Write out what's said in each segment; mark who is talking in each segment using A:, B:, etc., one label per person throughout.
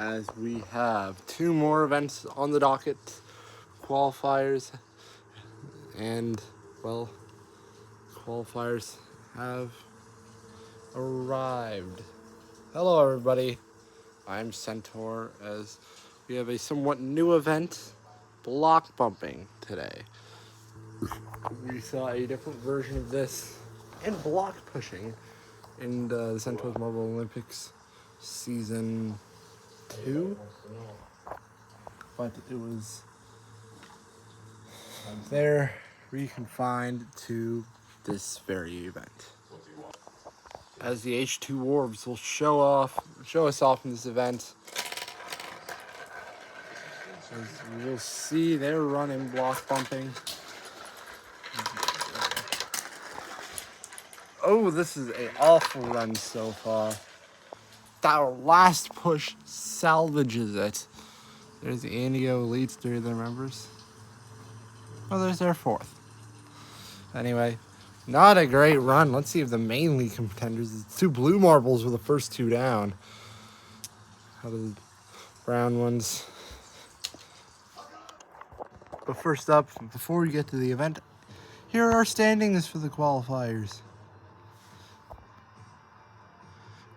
A: as we have two more events on the docket, qualifiers, and, well, qualifiers have arrived. Hello, everybody. I'm Centaur, as we have a somewhat new event, block bumping, today. We saw a different version of this and block pushing in the Centaurs Marble Olympics season 2, but it was there reconfined to this very event. As the H2 Orbs will show us off in this event. As you'll see, they're running block bumping. Oh, this is an awful run so far. That last push salvages it. There's Andio leads 3 of their members. Oh, there's their 4th. Anyway, not a great run. Let's see if the main league contenders, it's 2 blue marbles were the first 2 down. How do the brown ones? But first up, before we get to the event, here are our standings for the qualifiers.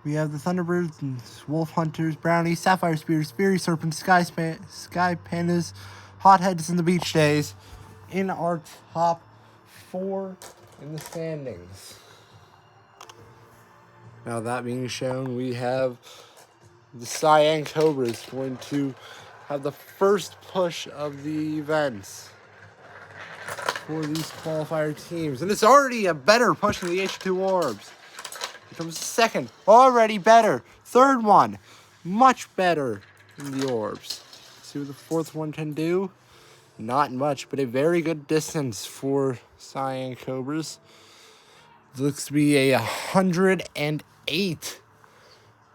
A: We have the Thunderbirds, and Wolf Hunters, Brownies, Sapphire Spears, Fiery Serpents, Sky Pandas, Hotheads, and the Beach Days in our top 4 in the standings. Now that being shown, we have the Cyan Cobras going to have the first push of the events for these qualifier teams. And it's already a better push than the H2 Orbs. Here comes the second, already better. Third one, much better than the Orbs. See what the 4th one can do? Not much, but a very good distance for Cyan Cobras. Looks to be a 108.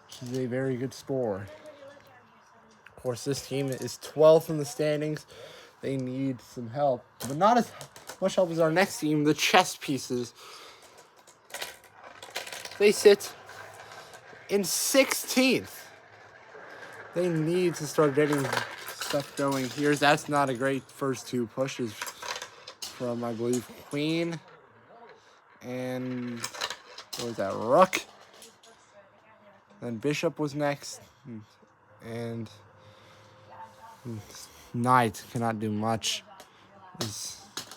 A: Which is a very good score. Of course, this team is 12th in the standings. They need some help, but not as much help as our next team, the chess pieces. They sit in 16th. They need to start getting stuff going here. That's not a great first 2 pushes from, I believe, Queen and what was that, Rook? Then Bishop was next, and Knight cannot do much.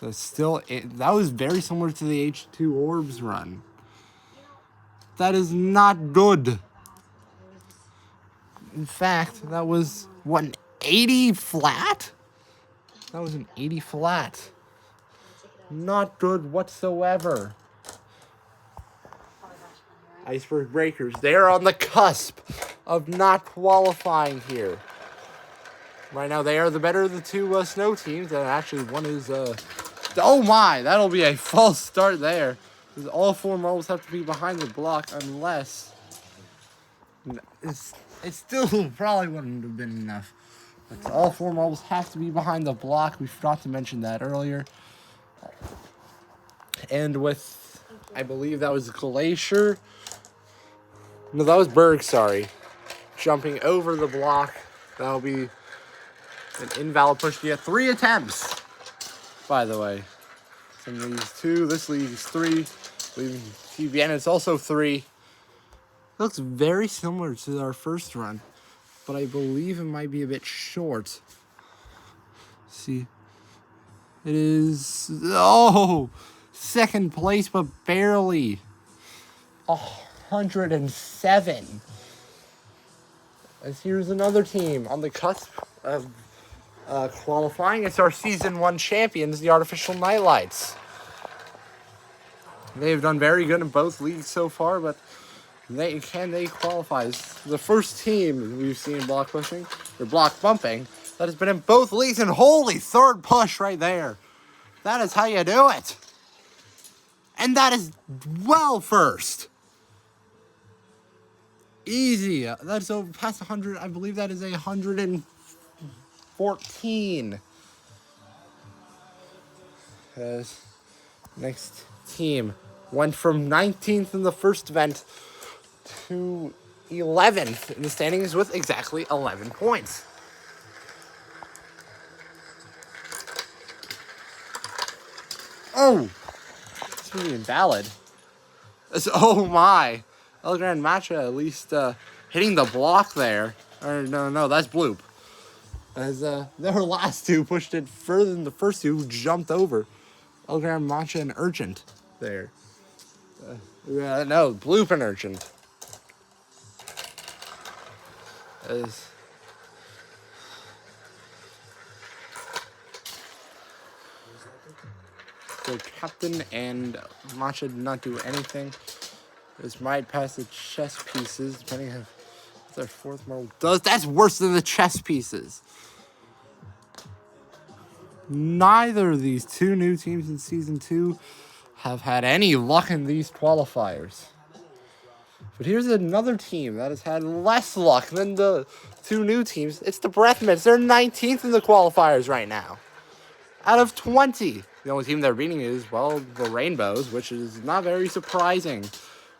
A: That was very similar to the H2 Orbs run. That is not good. In fact, that was, what, an 80 flat? That was an 80 flat. Not good whatsoever. Iceberg Breakers, they are on the cusp of not qualifying here. Right now, they are the better of the 2 snow teams, and actually one is, oh my, that'll be a false start there. Because all 4 marbles have to be behind the block unless, it still probably wouldn't have been enough. But all 4 marbles have to be behind the block. We forgot to mention that earlier. And with, I believe that was Glacier. No, that was Berg, sorry. Jumping over the block. That'll be an invalid push to get 3 attempts, by the way. Some of these 2. This league is 3. TBN is also 3. It looks very similar to our first run, but I believe it might be a bit short. See, it is, oh, 2nd place, but barely. 107. As here's another team on the cusp of qualifying. It's our season 1 champions, the Artificial Nightlights. They've done very good in both leagues so far, but can they qualify? It's the first team we've seen in block pushing, or block bumping, that has been in both leagues, and holy, 3rd push right there. That is how you do it. And that is well first. Easy. That's over past 100. I believe that is 114. Next team went from 19th in the first event to 11th in the standings with exactly 11 points. Oh! It's going to be invalid. Oh my! El Gran Macha at least hitting the block there. Or no, that's Bloop. As their last two pushed it further than the first two, who jumped over El Gran Macha and Urgent there. No, Bloop and Urgent. As the captain and Macha did not do anything. This might pass the chess pieces, depending on if their fourth marble does. That's worse than the chess pieces. Neither of these two new teams in Season 2 have had any luck in these qualifiers. But here's another team that has had less luck than the two new teams. It's the Breathmints. They're 19th in the qualifiers right now. Out of 20. The only team they're beating is, well, the Rainbows, which is not very surprising.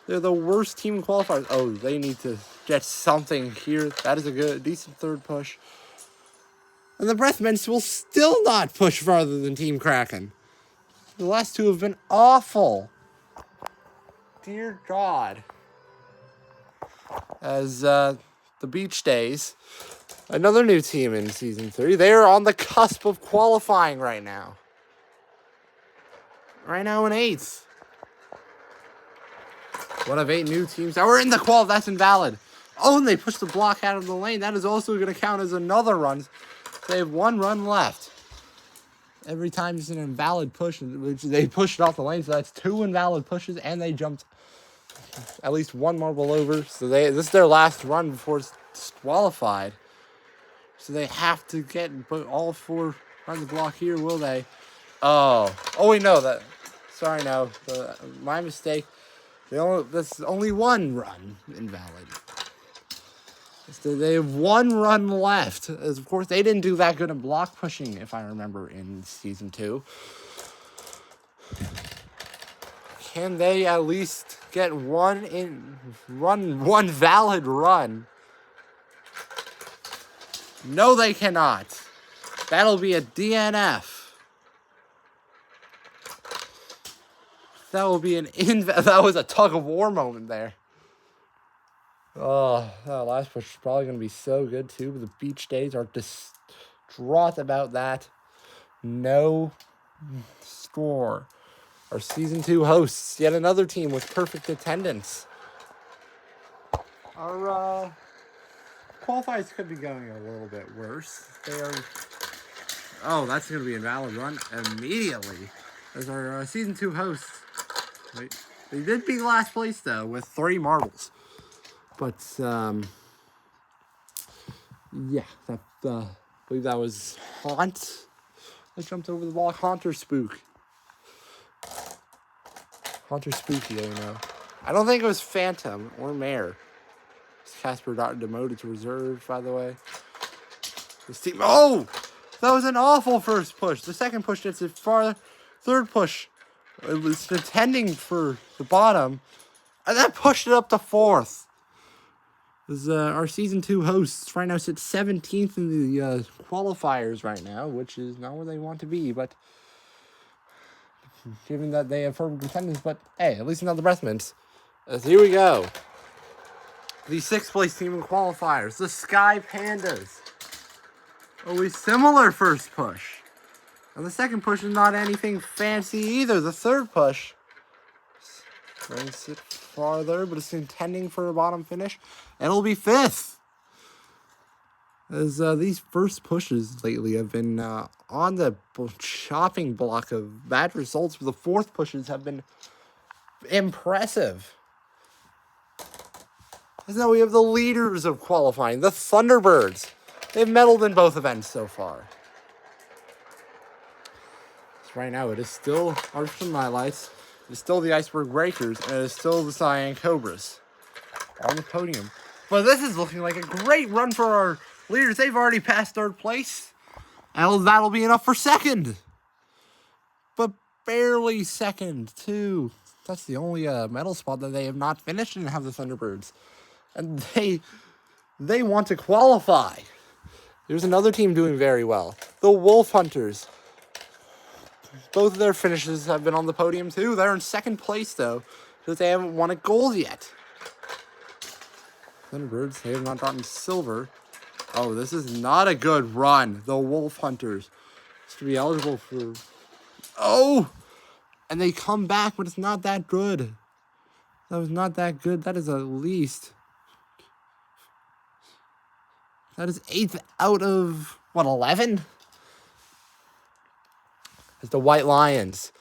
A: They're the worst team in qualifiers. Oh, they need to get something here. That is a decent third push. And the Breathmints will still not push farther than Team Kraken. The last two have been awful. Dear God. As the Beach Days, another new team in Season 3. They are on the cusp of qualifying right now. Right now in 8th. One of 8 new teams that were in the qual. That's invalid. Oh, and they pushed the block out of the lane. That is also going to count as another run. They have 1 run left. Every time it's an invalid push, which they pushed off the lane, so that's 2 invalid pushes, and they jumped at least 1 marble over. So this is their last run before it's disqualified. So they have to get all 4 runs block here, will they? Oh, wait, no. Sorry, no. My mistake. That's only 1 run invalid. So they have 1 run left. As of course, they didn't do that good in block pushing, if I remember, in Season 2. Can they at least get one valid run? No, they cannot. That'll be a DNF. That will be that was a tug of war moment there. Oh, that last push is probably going to be so good too. But the Beach Days are distraught about that. No score. Our Season 2 hosts, yet another team with perfect attendance. Our qualifiers could be going a little bit worse. Oh, that's going to be an invalid run immediately. As our Season 2 hosts. They did beat last place, though, with 3 marbles. But, yeah, I believe that was Haunt. I jumped over the block. Haunter Spook. Haunter Spooky, you know. I don't think it was Phantom or Mare. Casper got demoted to reserve, by the way. This team. Oh! That was an awful first push. The second push gets it farther. Third push. It was contending for the bottom. And that pushed it up to 4th. Our Season 2 hosts right now sit 17th in the qualifiers right now, which is not where they want to be, but given that they have firm contenders, but hey, at least not the Breathmints. Here we go. The 6th place team in qualifiers, the Sky Pandas. A similar first push. And the second push is not anything fancy either. The third push brings it farther, but it's contending for a bottom finish. And it'll be 5th. As these first pushes lately have been on the chopping block of bad results, but the 4th pushes have been impressive. As now we have the leaders of qualifying, the Thunderbirds. They've medaled in both events so far. Right now, it is still Arch and Lights, it is still the Iceberg Breakers, and it is still the Cyan Cobras on the podium. But this is looking like a great run for our leaders. They've already passed 3rd place, and that'll be enough for 2nd. But barely 2nd, too. That's the only medal spot that they have not finished and have the Thunderbirds. And they want to qualify. There's another team doing very well. The Wolf Hunters. Both of their finishes have been on the podium too. They're in second place though, because they haven't won a gold yet. Thunderbirds, they have not gotten silver. Oh, this is not a good run. The Wolf Hunters. It's to be eligible for... Oh! And they come back, but it's not that good. That was not that good. That is at least... That is 8th out of, what, 11? It's the White Lions.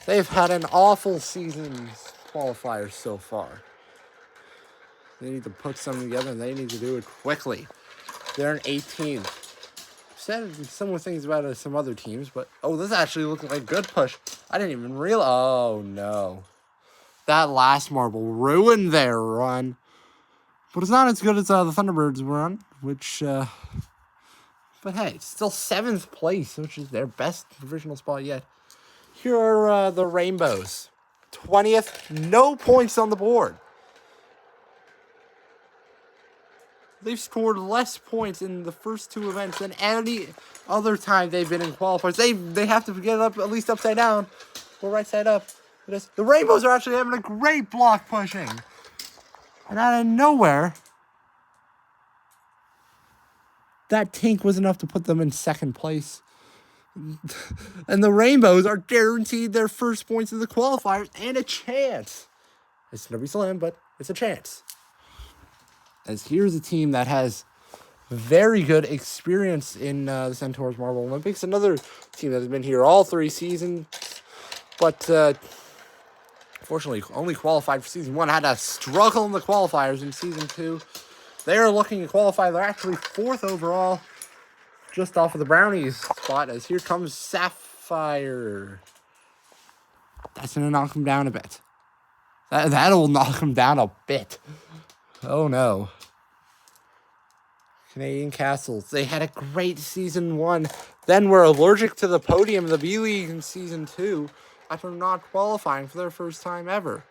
A: They've had an awful season qualifiers so far. They need to put something together, and they need to do it quickly. They're in 18th. Said similar things about some other teams, but... Oh, this actually looks like a good push. I didn't even realize... Oh, no. That last marble ruined their run. But it's not as good as the Thunderbirds run, which... But hey, it's still 7th place, which is their best provisional spot yet. Here are the Rainbows. 20th, no points on the board. They've scored less points in the first two events than any other time they've been in qualifiers. They have to get it up at least upside down or right side up. The Rainbows are actually having a great block pushing. And out of nowhere, that tank was enough to put them in second place. And the Rainbows are guaranteed their first points in the qualifiers and a chance. It's never slim, but it's a chance. As here's a team that has very good experience in the Centaurs Marble Olympics. Another team that has been here all 3 seasons, but fortunately only qualified for season 1. Had to struggle in the qualifiers in season 2. They are looking to qualify. They're actually 4th overall, just off of the Brownies spot, as here comes Sapphire. That's going to knock them down a bit. That'll knock them down a bit. Oh, no. Canadian Castles. They had a great season 1. Then were allergic to the podium in the B-League in season 2 after not qualifying for their first time ever.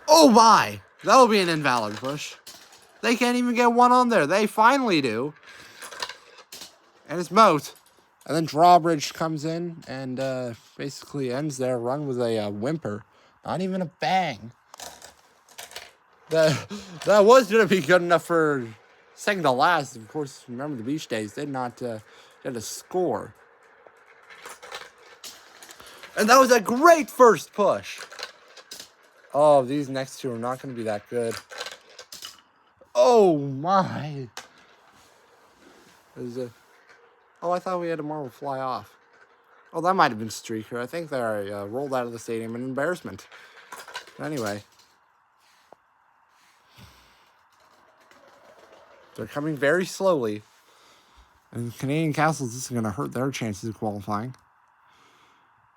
A: Oh, my. That'll be an invalid push. They can't even get one on there. They finally do. And it's Moat. And then Drawbridge comes in and basically ends their run with a whimper. Not even a bang. That was going to be good enough for second to last. Of course, remember the beach days. They did not get a score. And that was a great first push. Oh, these next two are not going to be that good. Oh, my. Oh, I thought we had a marble fly off. Oh, that might have been Streaker. I think they rolled out of the stadium in embarrassment. But anyway. They're coming very slowly. And Canadian Castles, this is going to hurt their chances of qualifying.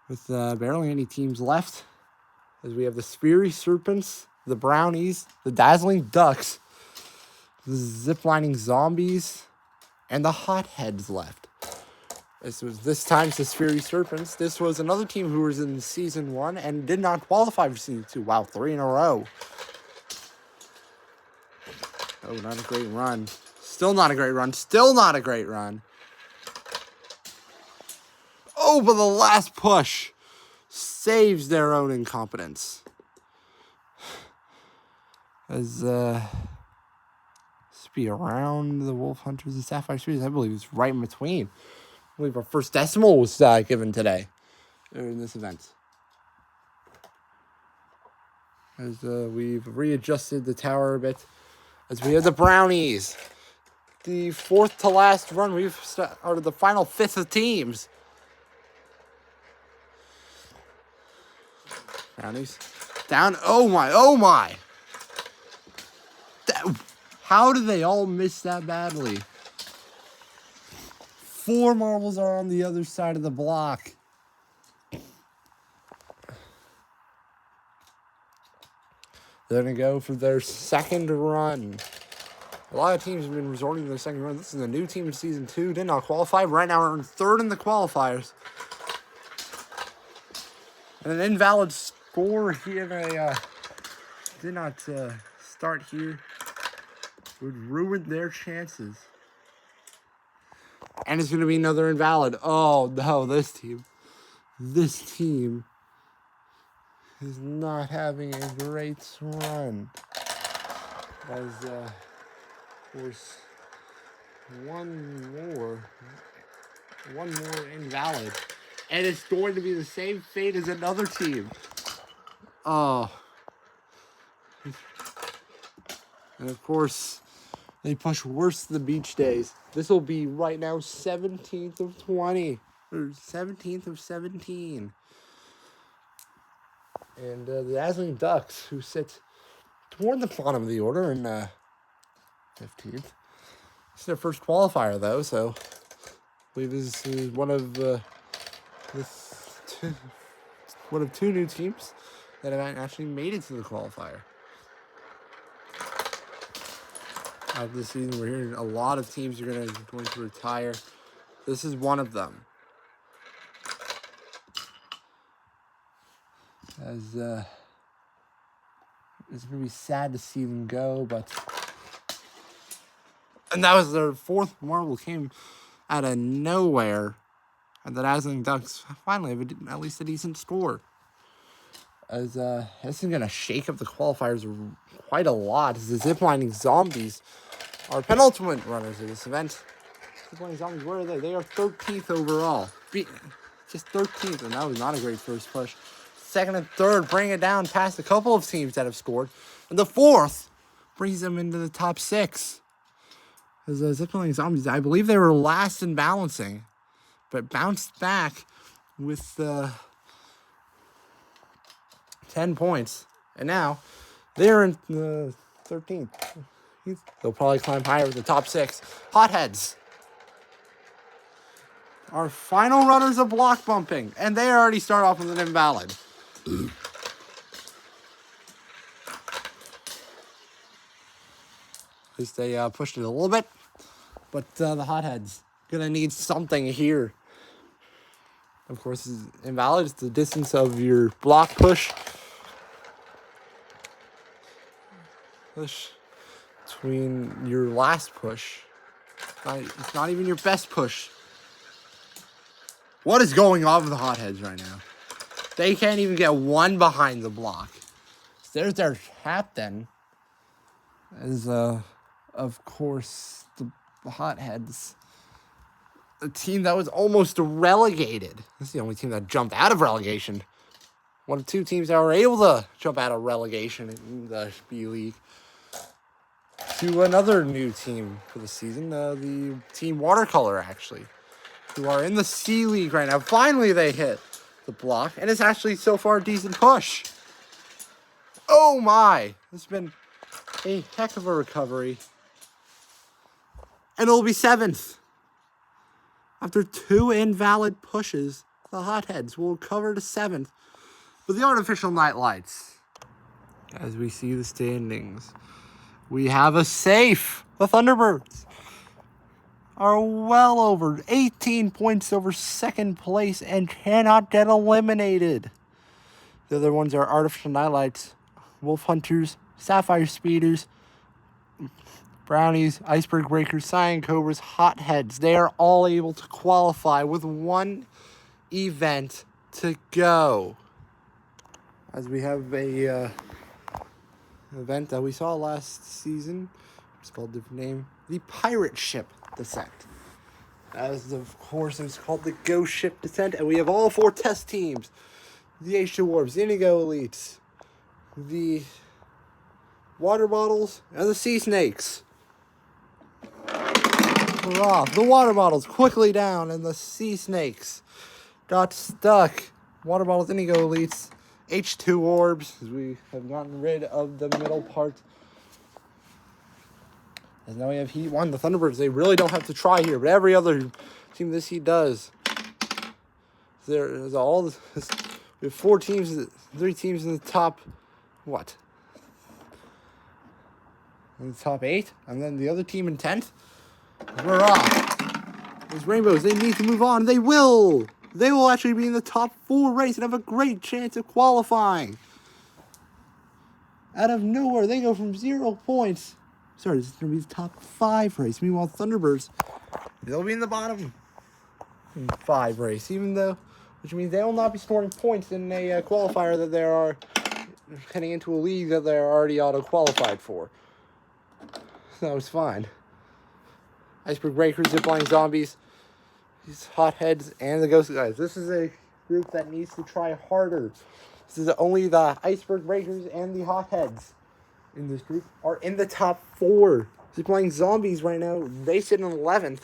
A: With barely any teams left. As we have the Speary Serpents, the Brownies, the Dazzling Ducks, the Ziplining Zombies, and the Hotheads left. This time's the Speary Serpents. This was another team who was in season 1 and did not qualify for season 2. Wow, 3 in a row. Oh, not a great run. Still not a great run. Still not a great run. Oh, but the last push saves their own incompetence. As this be around the Wolf Hunters and Sapphire Series, I believe it's right in between. I believe our first decimal was given today in this event. As we've readjusted the tower a bit. As we have the Brownies. The 4th to last run. We've started the final 5th of teams. Brownies. Down. Oh, my. Oh, my. How did they all miss that badly? 4 marbles are on the other side of the block. They're going to go for their second run. A lot of teams have been resorting to their second run. This is a new team in season 2. Did not qualify. Right now we're in 3rd in the qualifiers. And an invalid score here. did not start here would ruin their chances. And it's going to be another invalid. Oh, no, this team is not having a great run. As, of course, one more invalid. And it's going to be the same fate as another team. Oh. And, of course, they push worse than the beach days. This will be right now 17th of 20. Or 17th of 17. And the Dazzling Ducks, who sit toward the bottom of the order in 15th. It's their first qualifier, though, so I believe this is one of two new teams that have actually made it to the qualifier. After this season, we're hearing a lot of teams are going to retire. This is one of them. As it's going to be sad to see them go, and that was their fourth marble, came out of nowhere, and the Dazzling Ducks finally have at least a decent score. As this is going to shake up the qualifiers quite a lot, as the ziplining zombies are penultimate runners of this event. Ziplining zombies, where are they? They are 13th overall. Just 13th, and that was not a great first push. Second and third bring it down past a couple of teams that have scored. And the fourth brings them into the top 6. As the Ziplining Zombies, I believe they were last in balancing, but bounced back with 10 points. And now they're in the 13th. They'll probably climb higher with the top 6. Hotheads. Our final runners of block bumping, and they already start off with an invalid. At least they pushed it a little bit, but the Hotheads gonna need something here. Of course, it's invalid. It's the distance of your block push between your last push. It's not even your best push. What is going on with the Hotheads right now? They can't even get one behind the block. There's their captain. As, of course, the Hotheads. A team that was almost relegated. This is the only team that jumped out of relegation. One of two teams that were able to jump out of relegation in the B League. To another new team for the season. The team Watercolor, actually. Who are in the C League right now. Finally, they hit the block. And it's actually so far a decent push. Oh my. This has been a heck of a recovery. And it'll be 7th. After 2 invalid pushes, the Hotheads will recover to 7th with the artificial night lights. As we see the standings, we have a safe. The Thunderbirds are well over 18 points over second place and cannot get eliminated. The other ones are Artificial Nightlights, Wolf Hunters, Sapphire Speeders, Brownies, Iceberg Breakers, Cyan Cobras, Hotheads. They are all able to qualify with one event to go. As we have a event that we saw last season. It's called a different name. The Pirate Ship Descent. As of course it's called the Ghost Ship Descent. And we have all 4 test teams. The H2 Warps, the Indigo Elites, the Water Bottles, and the Sea Snakes. Hurrah. The Water Bottles quickly down, and the Sea Snakes got stuck. Water Bottles, Indigo Elites, H2 Orbs, as we have gotten rid of the middle part. And now we have Heat 1. The Thunderbirds, they really don't have to try here, but every other team this heat does. There's all this, we have 3 teams in the top, what? In the top 8, and then the other team in 10th. We're off. Those Rainbows, they need to move on. They will. They will actually be in the top 4 race and have a great chance of qualifying. Out of nowhere, they go from 0 points. Sorry, this is going to be the top 5 race. Meanwhile, Thunderbirds, they'll be in the bottom 5 race, which means they will not be scoring points in a qualifier that they are heading into a league that they're already auto-qualified for. So that was fine. Iceberg Breakers, Zipline Zombies, these Hotheads, and the Ghost Guys. This is a group that needs to try harder. This is only the Iceberg Breakers and the Hotheads in this group are in the top 4. Zipline Zombies right now, they sit in 11th.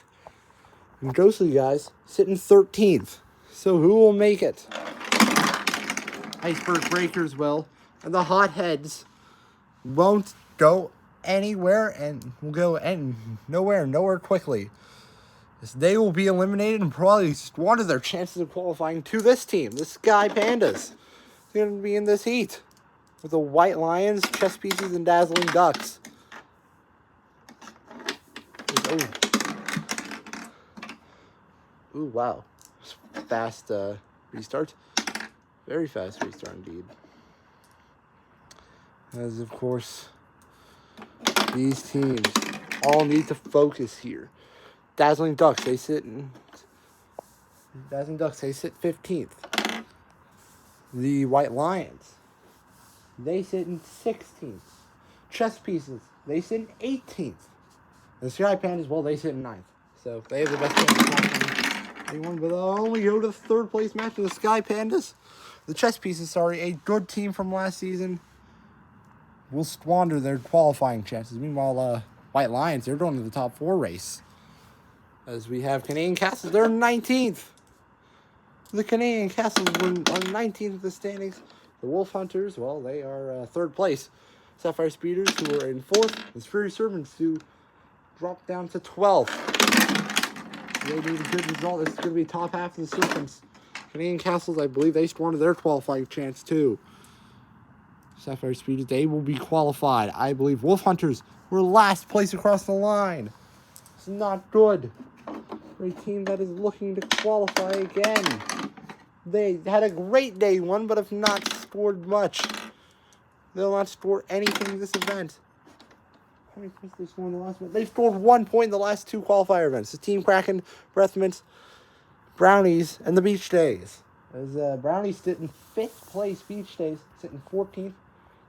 A: And Ghostly Guys sit in 13th. So who will make it? Iceberg Breakers will. And the Hotheads won't go anywhere and will go nowhere quickly. As they will be eliminated and probably squander their chances of qualifying to this team, the Sky Pandas. They're going to be in this heat with the White Lions, Chess Pieces, and Dazzling Ducks. Ooh, wow. Fast restart. Very fast restart indeed. As, of course, these teams all need to focus here. Dazzling Ducks, they sit 15th. The White Lions, they sit in 16th. Chess Pieces, they sit in 18th. The Sky Pandas, well, they sit in 9th. So they have the best chance of not anyone, but they'll only go to the 3rd place match with the Sky Pandas. The Chess Pieces, a good team from last season, will squander their qualifying chances. Meanwhile, White Lions, they're going to the top 4 race. As we have Canadian Castles, they're 19th. The Canadian Castles were 19th of the standings. The Wolf Hunters, well, they are 3rd place. Sapphire Speeders, who are in 4th. The Fury Servants, who dropped down to 12th. They need a good result. This is going to be top half of the Serpents. Canadian Castles, I believe they squandered their qualifying chance too. Sapphire Speeders, they will be qualified. I believe Wolf Hunters were last place across the line. It's not good for a team that is looking to qualify again. They had a great day one, but have not scored much. They'll not score anything in this event. How many points did they score in the last event? They scored 1 point in the last 2 qualifier events. The Team Kraken, Breath Mints, Brownies, and the Beach Days. As Brownies sit in 5th place, Beach Days sit in 14th,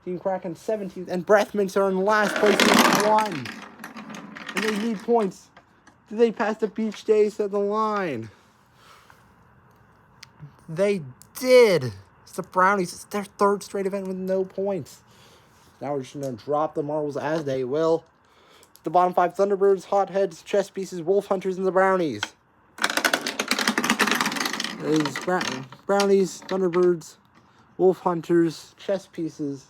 A: Team Kraken 17th, and Breath Mints are in last place with 1. And they need points. Did they pass the Beach Days at the line? They did. It's the Brownies. It's their 3rd straight event with no points. Now we're just going to drop the marbles as they will. The bottom 5, Thunderbirds, Hotheads, Chess Pieces, Wolf Hunters, and the Brownies. There's Brownies, Thunderbirds, Wolf Hunters, Chess Pieces,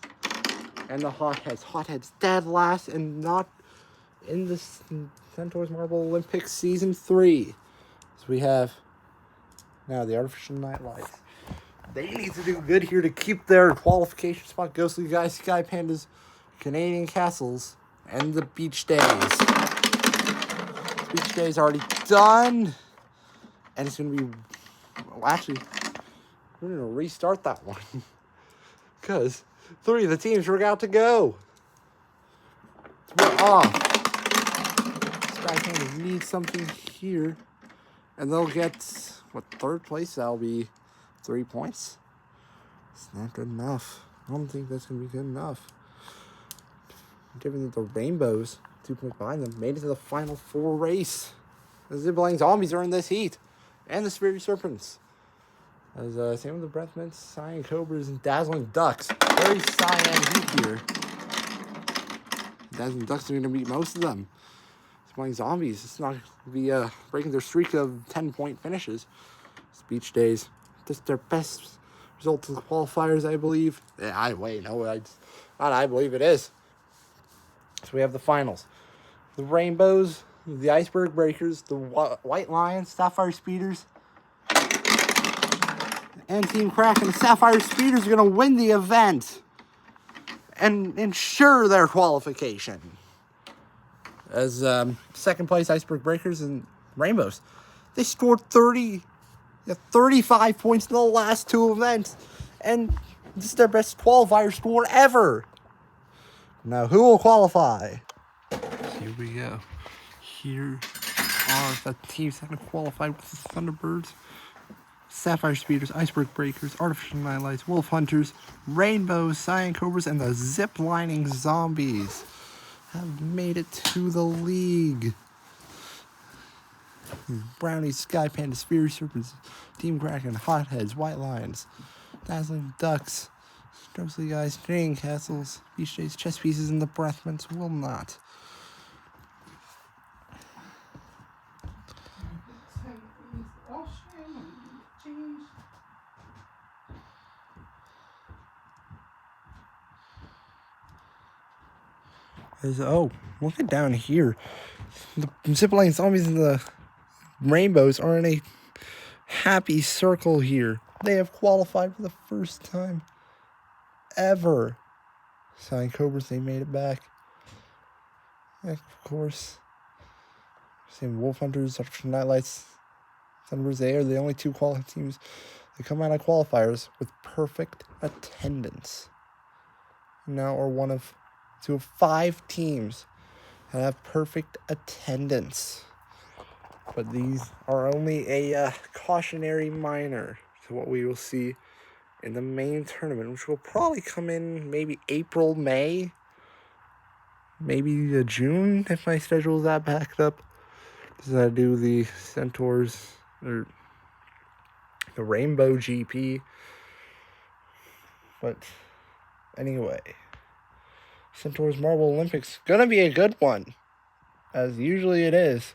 A: and the Hotheads. Hotheads dead last and not in the Centaurs Marble Olympics Season 3. So we have now the Artificial Night Lights. They need to do good here to keep their qualification spot. Ghostly Guys, Sky Pandas, Canadian Castles, and the Beach Days. The Beach Days already done. And it's going to be... Well, actually, we're going to restart that one. Because 3 of the teams were out to go. We're off. Sky Pandas need something here. And they'll get, 3rd place? That'll be 3 points. It's not good enough. I don't think that's going to be good enough. Given that the Rainbows, 2 points behind them, made it to the final 4 race. The Zipline Zombies are in this heat. And the Spirit Serpents. As same with the Breath Mints, Cyan Cobras, and Dazzling Ducks. Very cyan heat here. Dazzling Ducks are going to beat most of them. Zipline Zombies, it's not going to be breaking their streak of 10-point finishes. It's Beach Days. This is their best result of the qualifiers, I believe. I believe it is. So we have the finals. The Rainbows, the Iceberg Breakers, the White Lions, Sapphire Speeders, and Team Kraken. The Sapphire Speeders are going to win the event and ensure their qualification. As 2nd place, Iceberg Breakers and Rainbows. They scored 35 points in the last 2 events. And this is their best qualifier score ever.
B: Now, who will qualify?
A: Here we go. Here are the teams that have qualified with the Thunderbirds, Sapphire Speeders, Iceberg Breakers, Artificial Nightlights, Wolf Hunters, Rainbows, Cyan Cobras, and the Zip-Lining Zombies have made it to the league. Brownies, Sky Pandas, Fury Serpents, Team Kraken, Hotheads, White Lions, Dazzling Ducks, Ghostly Guys, String Castles, Beach Days, Chess Pieces, and the Breathmints will not. Oh, look at down here. The Zipline Zombies and the Rainbows are in a happy circle here. They have qualified for the first time ever. Cyan Cobras, they made it back. And of course, same Wolf Hunters, Artificial Nightlights, Thunderbirds, they are the only two qualifying teams that come out of qualifiers with perfect attendance. Now are one of two of 5 teams that have perfect attendance. But these are only a cautionary minor to what we will see in the main tournament, which will probably come in maybe April, May, maybe June if my schedule is that backed up. Because I do the Centaurs or the Rainbow GP. But anyway, Centaurs Marble Olympics gonna be a good one, as usually it is.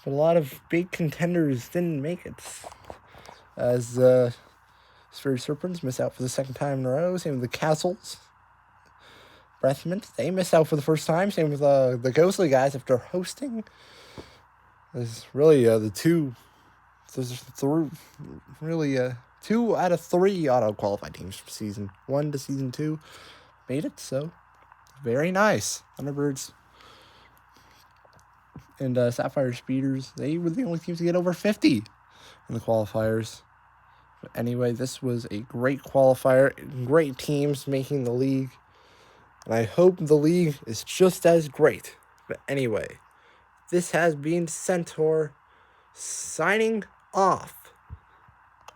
A: But a lot of big contenders didn't make it, as Sphere Serpents miss out for the second time in a row. Same with the Castles. Breathmint, they missed out for the first time. Same with the Ghostly Guys after hosting. There's really the two. There's really 2 out of 3 auto-qualified teams from Season 1 to Season 2 made it, so very nice. Thunderbirds and Sapphire Speeders, they were the only teams to get over 50 in the qualifiers. But anyway, this was a great qualifier, great teams making the league, and I hope the league is just as great. But anyway, this has been Centaur signing off.